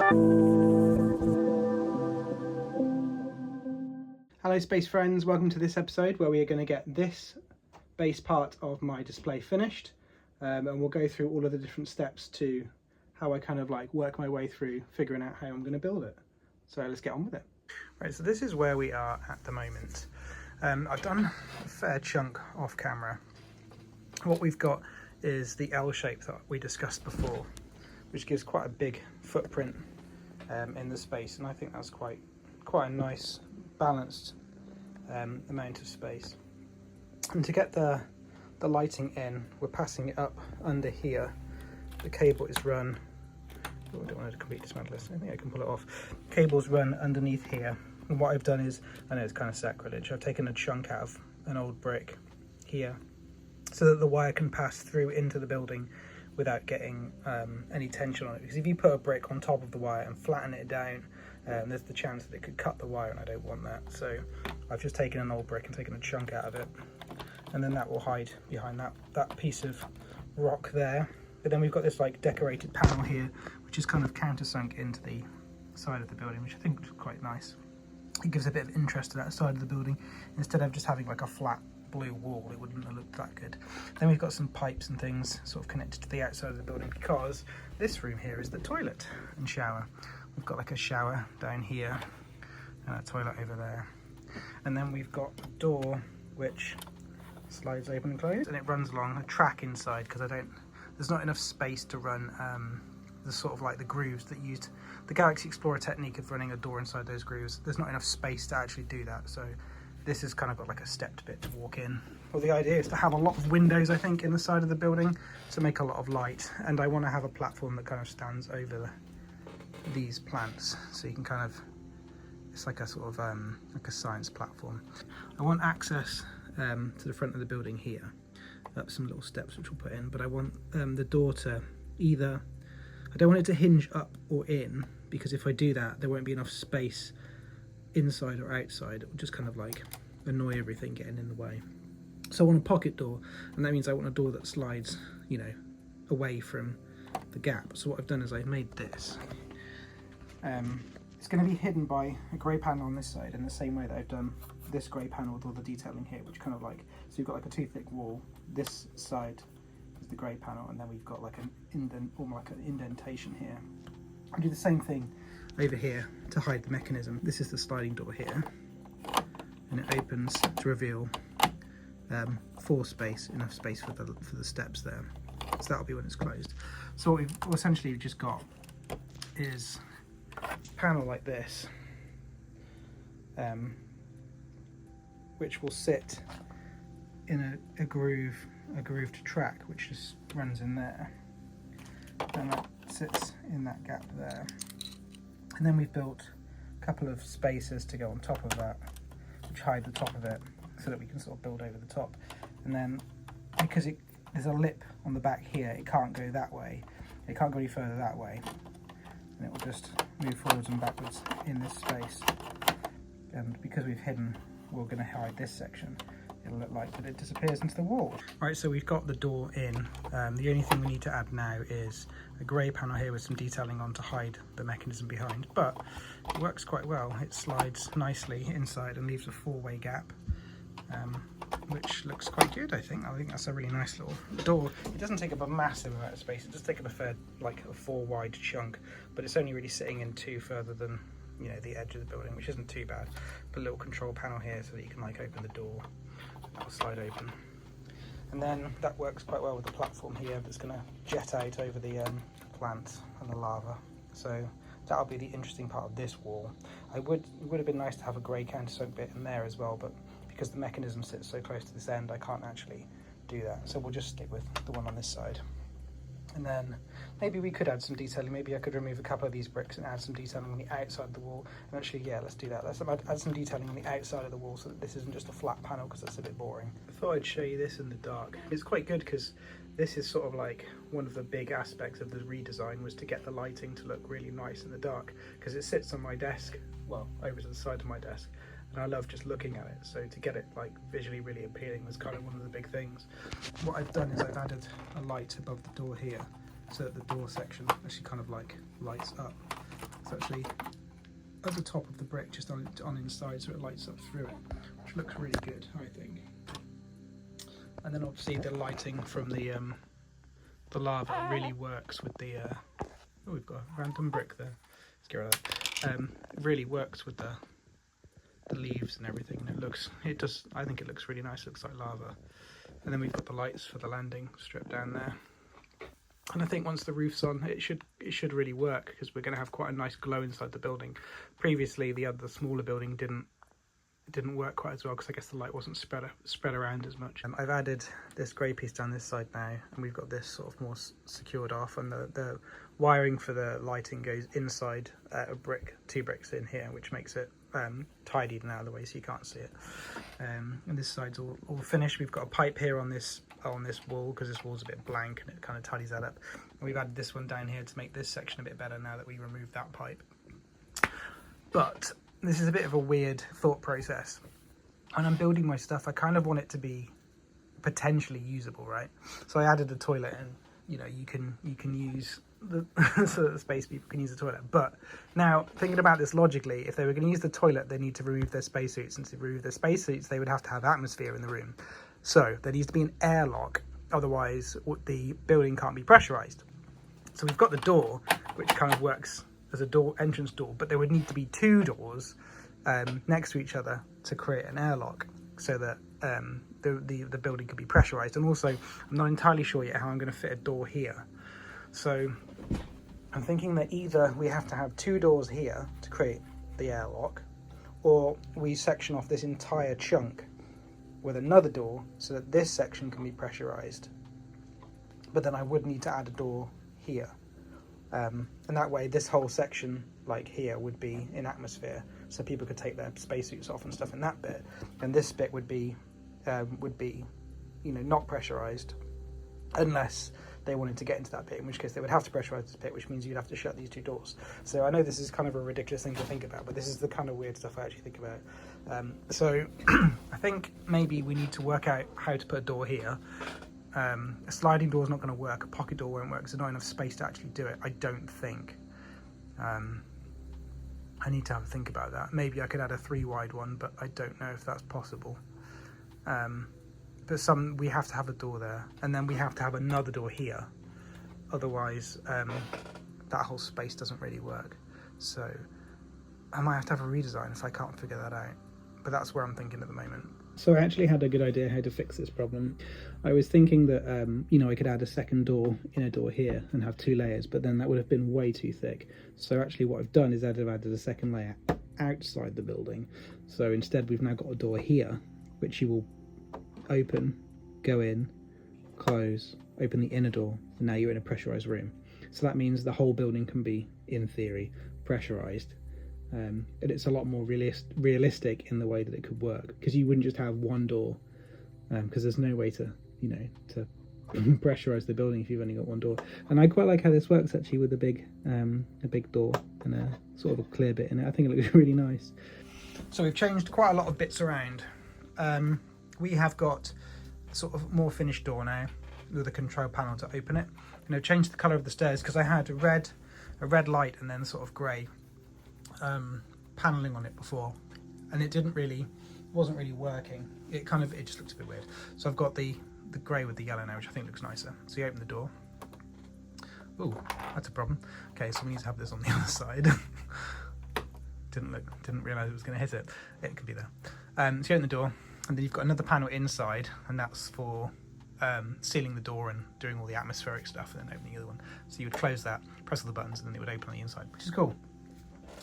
Hello space friends, welcome to this episode where we are going to get this base part of my display finished, and we'll go through all of the different steps to how I kind of like work my way through figuring out how I'm going to build it. So let's get on with it. Right, so this is where we are at the moment. I've done a fair chunk off camera. What we've got is the L shape that we discussed before, which gives quite a big footprint in the space, and I think that's quite a nice balanced amount of space. And to get the lighting in, we're passing it up under here. The cable is run, oh, I don't want to completely dismantle this, I think I can pull it off. Cable's run underneath here, and what I've done is, I know it's kind of sacrilege, I've taken a chunk out of an old brick here so that the wire can pass through into the building without getting any tension on it, because if you put a brick on top of the wire and flatten it down, there's the chance that it could cut the wire, and I don't want that. So I've just taken an old brick and taken a chunk out of it, and then that will hide behind that piece of rock there. But then we've got this like decorated panel here, which is kind of countersunk into the side of the building, which I think is quite nice. It gives a bit of interest to that side of the building instead of just having like a flat blue wall. It wouldn't have looked that good. Then we've got some pipes and things sort of connected to the outside of the building, because this room here is the toilet and shower. We've got like a shower down here and a toilet over there, and then we've got a door which slides open and closed, and it runs along a track inside, because there's not enough space to run the sort of like the grooves that used the Galaxy Explorer technique of running a door inside those grooves. There's not enough space to actually do that, so this has kind of got like a stepped bit to walk in. Well, the idea is to have a lot of windows, I think, in the side of the building to make a lot of light, and I want to have a platform that kind of stands over these plants, so you can kind of, it's like a sort of like a science platform. I want access to the front of the building here, up some little steps which we'll put in, but I want the door to either, I don't want it to hinge up or in, because if I do that there won't be enough space inside or outside. It will just kind of like annoy everything getting in the way. So I want a pocket door, and that means I want a door that slides, you know, away from the gap. So what I've done is I've made this. It's going to be hidden by a grey panel on this side, in the same way that I've done this grey panel with all the detailing here, which kind of like, so you've got like a too thick wall. This side is the grey panel, and then we've got like an indent, or like an indentation here. I do the same thing over here to hide the mechanism. This is the sliding door here, and it opens to reveal enough space for the steps there. So that'll be when it's closed. So what we've essentially just got is a panel like this, which will sit in a grooved track, which just runs in there, and that sits in that gap there. And then we've built a couple of spacers to go on top of that, which hide the top of it, so that we can sort of build over the top. And then because there's a lip on the back here, it can't go that way, it can't go any further that way, and it will just move forwards and backwards in this space. And because we've hidden, we're going to hide this section, it'll look like that it disappears into the wall. Right, so we've got the door in. The only thing we need to add now is a grey panel here with some detailing on to hide the mechanism behind, but it works quite well. It slides nicely inside and leaves a four-way gap, which looks quite good, I think. I think that's a really nice little door. It doesn't take up a massive amount of space, it does take up a fair, like a 4 wide chunk, but it's only really sitting in 2 further than, you know, the edge of the building, which isn't too bad. Put a little control panel here so that you can like open the door, that'll slide open. And then that works quite well with the platform here that's going to jet out over the plant and the lava. So that'll be the interesting part of this wall. It would have been nice to have a grey countersunk bit in there as well, but because the mechanism sits so close to this end, I can't actually do that. So we'll just stick with the one on this side. And then maybe we could add some detailing. Maybe I could remove a couple of these bricks and add some detailing on the outside of the wall. And actually, yeah, let's do that. Let's add some detailing on the outside of the wall so that this isn't just a flat panel, because that's a bit boring. I thought I'd show you this in the dark. It's quite good because this is sort of like one of the big aspects of the redesign, was to get the lighting to look really nice in the dark, because it sits on my desk, well, over to the side of my desk, and I love just looking at it. So to get it like visually really appealing was kind of one of the big things. What I've done is I've added a light above the door here, so that the door section actually kind of like lights up. It's actually at the top of the brick, just on inside, so it lights up through it, which looks really good, I think. And then obviously the lighting from the lava really works with the oh, we've got a random brick there, let's get rid of that. It really works with the leaves and everything, and I think it looks really nice. It looks like lava. And then we've got the lights for the landing strip down there. And I think once the roof's on, it should really work, because we're going to have quite a nice glow inside the building. Previously, the smaller building didn't work quite as well, because I guess the light wasn't spread around as much. I've added this grey piece down this side now, and we've got this sort of more secured off, and the wiring for the lighting goes inside a brick, 2 bricks in here, which makes it tidied and out of the way so you can't see it. And this side's all finished. We've got a pipe here on this wall, because this wall's a bit blank, and it kind of tidies that up. And we've added this one down here to make this section a bit better now that we removed that pipe. But this is a bit of a weird thought process. When I'm building my stuff, I kind of want it to be potentially usable, right? So I added a toilet, and you know, you can use the so that the space people can use the toilet. But now, thinking about this logically, if they were going to use the toilet, they need to remove their spacesuits, and to remove their spacesuits, they would have to have atmosphere in the room. So there needs to be an airlock, otherwise the building can't be pressurized. So we've got the door, which kind of works as a entrance door, but there would need to be 2 doors next to each other to create an airlock, so that the building could be pressurized. And also, I'm not entirely sure yet how I'm going to fit a door here. So I'm thinking that either we have to have 2 doors here to create the airlock, or we section off this entire chunk with another door so that this section can be pressurized. But then I would need to add a door here. And that way this whole section, like here, would be in atmosphere, so people could take their spacesuits off and stuff in that bit. And this bit would be you know, not pressurized, unless they wanted to get into that bit, in which case they would have to pressurize this bit, which means you'd have to shut these 2 doors. So I know this is kind of a ridiculous thing to think about, but this is the kind of weird stuff I actually think about. So I think maybe we need to work out how to put a door here. A sliding door is not going to work. A pocket door won't work, because there's not enough space to actually do it, I don't think. I need to have a think about that. Maybe I could add a 3 wide one, but I don't know if that's possible. But we have to have a door there, and then we have to have another door here. Otherwise, that whole space doesn't really work. So I might have to have a redesign if I can't figure that out. But that's where I'm thinking at the moment. So I actually had a good idea how to fix this problem. I was thinking that, you know, I could add a second door, inner door here, and have 2 layers, but then that would have been way too thick. So actually what I've done is I've added a second layer outside the building. So instead we've now got a door here, which you will open, go in, close, open the inner door, and now you're in a pressurized room. So that means the whole building can be, in theory, pressurized. And it's a lot more realistic in the way that it could work, because you wouldn't just have 1 door, because there's no way to, you know, to pressurize the building if you've only got 1 door. And I quite like how this works actually, with a big door and a sort of a clear bit in it. I think it looks really nice. So we've changed quite a lot of bits around. We have got sort of more finished door now with a control panel to open it. And I've changed the colour of the stairs, because I had a red light and then sort of grey paneling on it before, and it wasn't really working. It just looks a bit weird. So I've got the grey with the yellow now, which I think looks nicer. So you open the door. Ooh, that's a problem. Okay, so we need to have this on the other side. Didn't realise it was going to hit it. It could be there. So you open the door, and then you've got another panel inside, and that's for sealing the door and doing all the atmospheric stuff, and then opening the other one. So you would close that, press all the buttons, and then it would open on the inside, which is cool.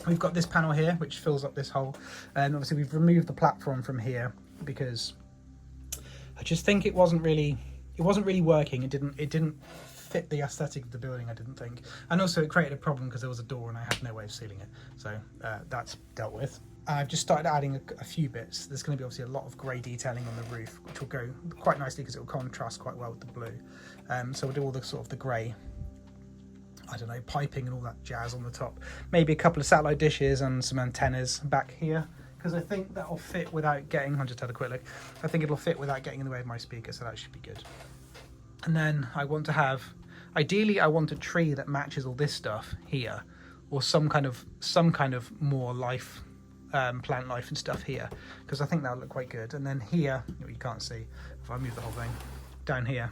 We've got this panel here, which fills up this hole, and obviously we've removed the platform from here because I just think it wasn't really working. It didn't fit the aesthetic of the building, I didn't think, and also it created a problem because there was a door and I had no way of sealing it. So that's dealt with. I've just started adding a few bits. There's going to be obviously a lot of grey detailing on the roof, which will go quite nicely because it will contrast quite well with the blue. So we'll do all the sort of the grey, I don't know, piping and all that jazz on the top. Maybe a couple of satellite dishes and some antennas back here, because I think that'll fit without getting, I just had a quick look, I think it'll fit without getting in the way of my speaker, so that should be good. And then I Ideally, I want a tree that matches all this stuff here, or some kind of more life, plant life and stuff here, because I think that would look quite good. And then here, you can't see if I move the whole thing down here.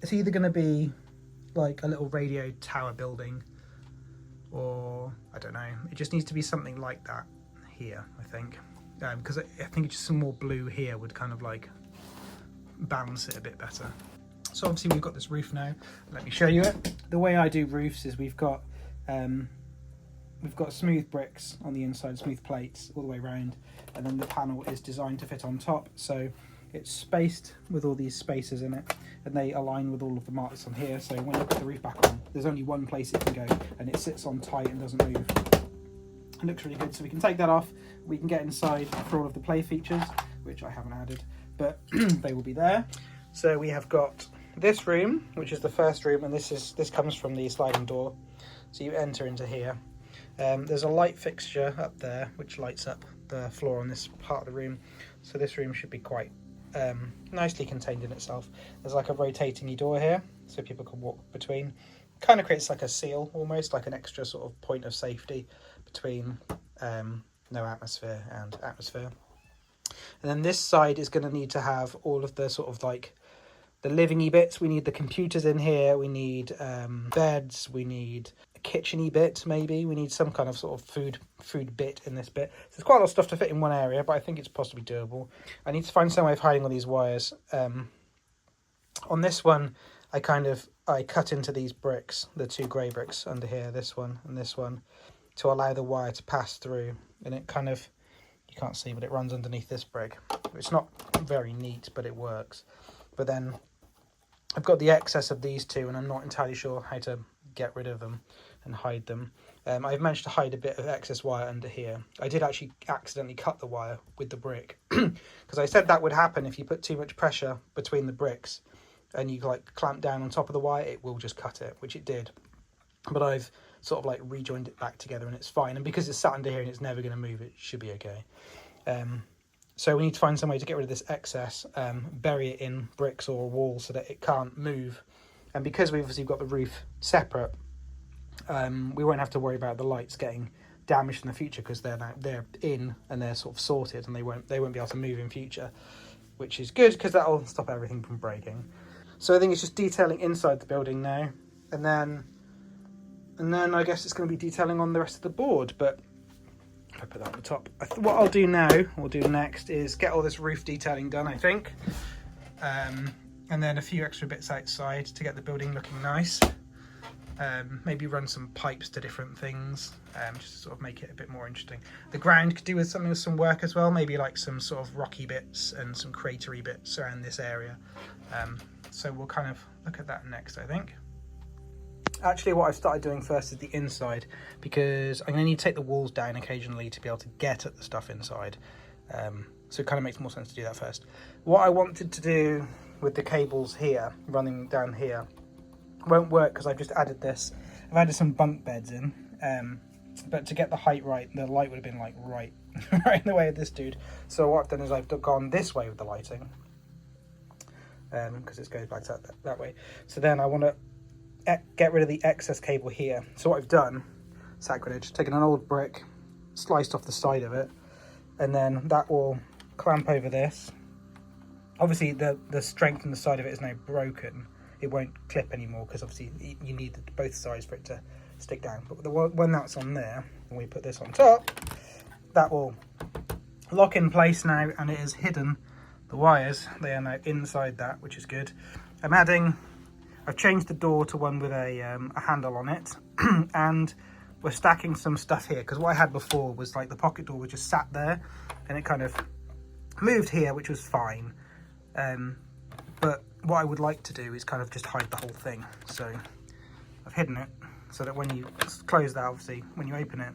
It's either going to be like a little radio tower building, or I don't know. It just needs to be something like that here, I think, because I think just some more blue here would kind of like balance it a bit better. So obviously we've got this roof now. Let me show you it. The way I do roofs is we've got smooth bricks on the inside, smooth plates all the way around, and then the panel is designed to fit on top. So it's spaced with all these spaces in it, and they align with all of the marks on here. So when you put the roof back on, there's only one place it can go, and it sits on tight and doesn't move. It looks really good. So we can take that off. We can get inside for all of the play features, which I haven't added, but they will be there. So we have got this room, which is the first room, and this comes from the sliding door. So you enter into here. There's a light fixture up there which lights up the floor on this part of the room. So this room should be quite nicely contained in itself. There's like a rotating door here, so people can walk between. Kind of creates like a seal, almost like an extra sort of point of safety between no atmosphere and atmosphere. And then this side is going to need to have all of the sort of like the living-y bits. We need the computers in here, we need beds, we need a kitchen-y bit maybe, we need some kind of sort of food bit in this bit. So there's quite a lot of stuff to fit in one area, but I think it's possibly doable. I need to find some way of hiding all these wires. On this one, I cut into these bricks, the two grey bricks under here, this one and this one, to allow the wire to pass through. And it kind of, you can't see, but it runs underneath this brick. It's not very neat, but it works. But then I've got the excess of these two, and I'm not entirely sure how to get rid of them and hide them. I've managed to hide a bit of excess wire under here. I did actually accidentally cut the wire with the brick, because I said that would happen if you put too much pressure between the bricks and you like clamp down on top of the wire, it will just cut it, which it did. But I've sort of like rejoined it back together and it's fine. And because it's sat under here and it's never going to move, it should be okay. So we need to find some way to get rid of this excess, bury it in bricks or a wall so that it can't move. And because we've obviously got the roof separate, we won't have to worry about the lights getting damaged in the future, because they're in and they're sort of sorted, and they won't be able to move in future, which is good because that'll stop everything from breaking. So I think it's just detailing inside the building now, and then I guess it's going to be detailing on the rest of the board. But if I put that on the top, what I'll do next is get all this roof detailing done, I think, and then a few extra bits outside to get the building looking nice. Maybe run some pipes to different things, just to sort of make it a bit more interesting. The ground could do with some work as well, maybe like some sort of rocky bits and some cratery bits around this area. So we'll kind of look at that next, I think. Actually, what I've started doing first is the inside, because I'm going to need to take the walls down occasionally to be able to get at the stuff inside. So it kind of makes more sense to do that first. What I wanted to do with the cables here, running down here, won't work because I've just added this. I've added some bunk beds in, but to get the height right, the light would have been like right in the way of this dude. So what I've done is I've gone this way with the lighting, because it goes back that way. So then I want to get rid of the excess cable here. So what I've done, sacrilege, taken an old brick, sliced off the side of it, and then that will clamp over this. Obviously the strength in the side of it is now broken. It won't clip anymore because obviously you need both sides for it to stick down. But when that's on there, and we put this on top, that will lock in place now, and it has hidden the wires. They are now inside that, which is good. I've changed the door to one with a handle on it, and we're stacking some stuff here, because what I had before was like the pocket door was just sat there, and it kind of moved here, which was fine. But what I would like to do is kind of just hide the whole thing. So I've hidden it so that when you close that, obviously when you open it,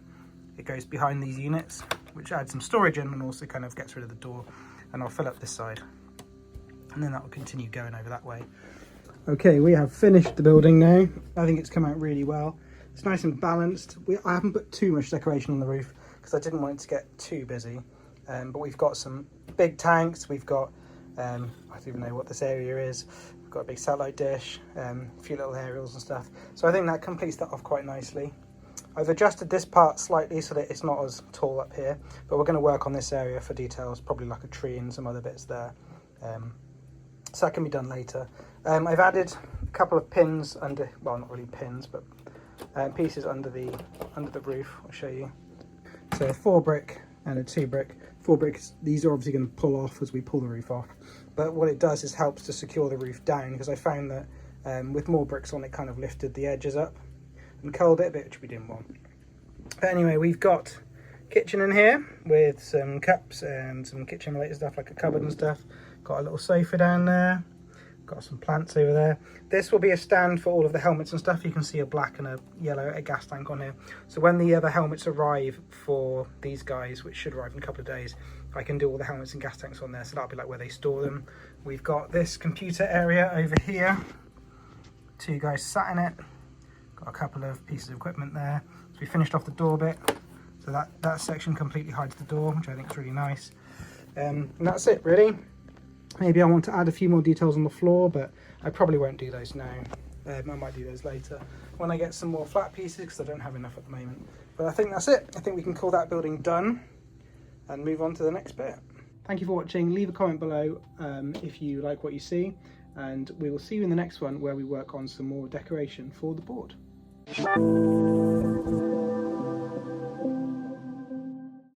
it goes behind these units, which adds some storage in and also kind of gets rid of the door. And I'll fill up this side, and then that will continue going over that way. Okay, we have finished the building now. I think it's come out really well. It's nice and balanced. I haven't put too much decoration on the roof because I didn't want it to get too busy. But we've got some big tanks. We've got, I don't even know what this area is. We've got a big satellite dish, a few little aerials and stuff. So I think that completes that off quite nicely. I've adjusted this part slightly so that it's not as tall up here, but we're going to work on this area for details, probably like a tree and some other bits there. So that can be done later. I've added a couple of pins under, well, not really pins, but pieces under the roof. I'll show you. So a 4 brick and a 2 brick. 4 bricks, these are obviously going to pull off as we pull the roof off. But what it does is helps to secure the roof down, because I found that with more bricks on, it kind of lifted the edges up and curled it a bit, which we didn't want. But anyway, we've got kitchen in here with some cups and some kitchen related stuff like a cupboard and stuff. Got a little sofa down there. Got some plants over there. This will be a stand for all of the helmets and stuff. You can see a black and a yellow a gas tank on here. So when the other helmets arrive for these guys, which should arrive in a couple of days, I can do all the helmets and gas tanks on there. So that'll be like where they store them. We've got this computer area over here. 2 guys sat in it. Got a couple of pieces of equipment there. So we finished off the door bit. So that section completely hides the door, which I think is really nice. And that's it really. Maybe I want to add a few more details on the floor, but I probably won't do those now. I might do those later when I get some more flat pieces, because I don't have enough at the moment. But I think that's it. I think we can call that building done and move on to the next bit. Thank you for watching. Leave a comment below if you like what you see, and we will see you in the next one where we work on some more decoration for the board.